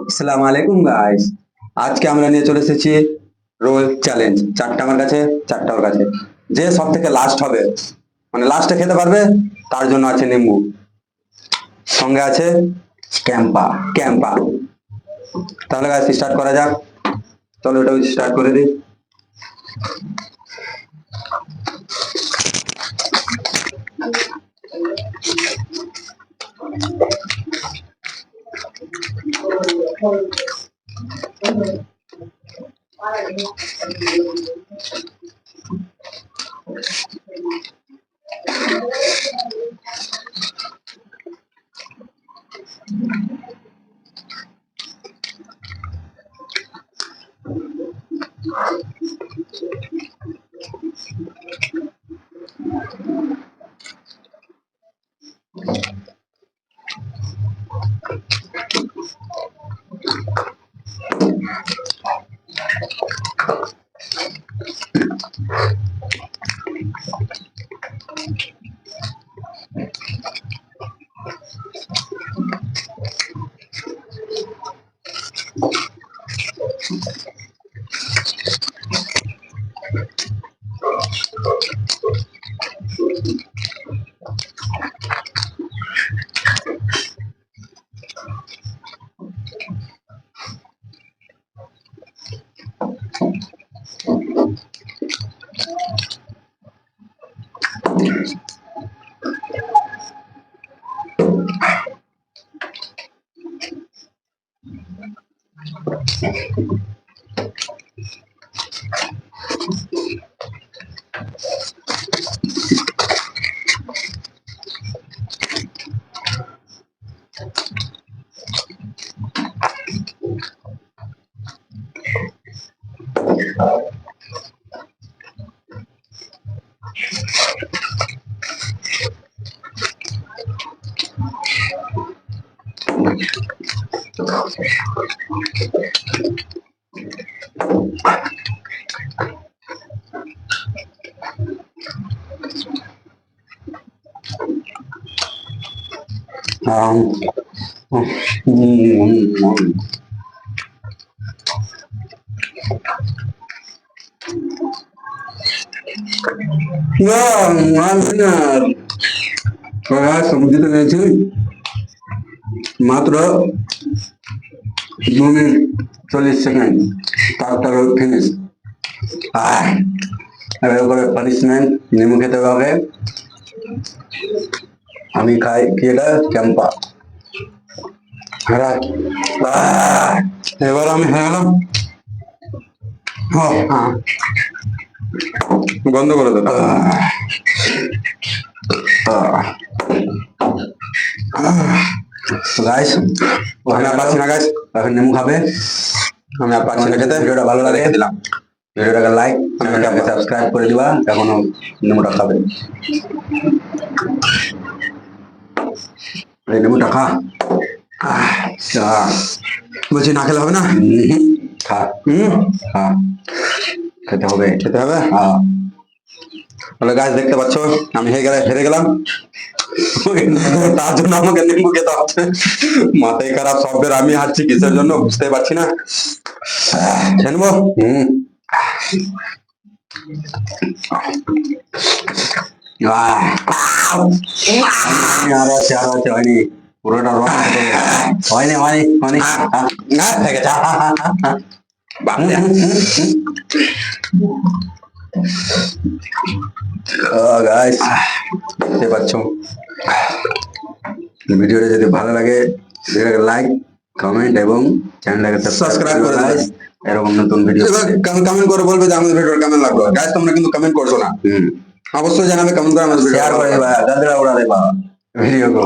আসসালামু আলাইকুম গাইস, আজকে আমরা নিয়ে চলে এসেছি রোল চ্যালেঞ্জ। চারটা আমার কাছে, চারটা ওর কাছে। যে সব থেকে লাস্ট হবে, মানে লাস্টে খেতে পারবে, তার জন্য আছে নিম্বু, সঙ্গে আছে ক্যাম্পা ক্যাম্পা। তাহলে গাইস স্টার্ট করা যাক। চলো এটা স্টার্ট করে দিই। জিতে নিয়েছি মাত্র 2 মিনিট 40 সেকেন্ড। তারপর ফিনিশ। এবার করে পানিশমেন্ট, নেমু খেতে হবে। আমি খাই কি এটা ক্যাম্পা। এবার আমি হয়ে গেলাম। বন্ধ করে দেবো। গাইস আমি আর পাচ্ছি না গাইস, এখন নেমু খাবে। আমি আর পাচ্ছি না খেতে। ভিডিওটা ভালো লাগে দিলাম, ভিডিওটাকে লাইক, চ্যানেলটাকে সাবস্ক্রাইব করে দিবা। এখনো নেমুটা খাবে, এই নেমুটা খা। বলছি না খেলে হবে না? খা, খা, খেতে হবে, খেতে হবে। তাহলে গাছ দেখতে পাচ্ছ আমি হেরে গেলাম। তার জন্য আমাকে নিম্বু খেতে হচ্ছে। মাথায় খারাপ, সবের আমি হারছি কিসের জন্য বুঝতে পারছি না। জানবো আরো আছে হয়নি, পুরোটা হয়নি হয়নি হয়নি। গাইস দেখতে পাচ্ছ, ভিডিওটা যদি ভালো লাগে ভিডিওটাকে লাইক, কমেন্ট এবং চ্যানেলটাকে সাবস্ক্রাইব করে দাও। এরকম নতুন ভিডিও কমেন্ট করে বলবে যে আমাদের ভিডিও কেমন লাগলো। গাইস তোমরা কিন্তু কমেন্ট করছো না, অবশ্যই জানাবে, কমেন্ট করে আমাদের শেয়ার করে দেবা, গাদরা উড়া দেবা ভিডিও কো।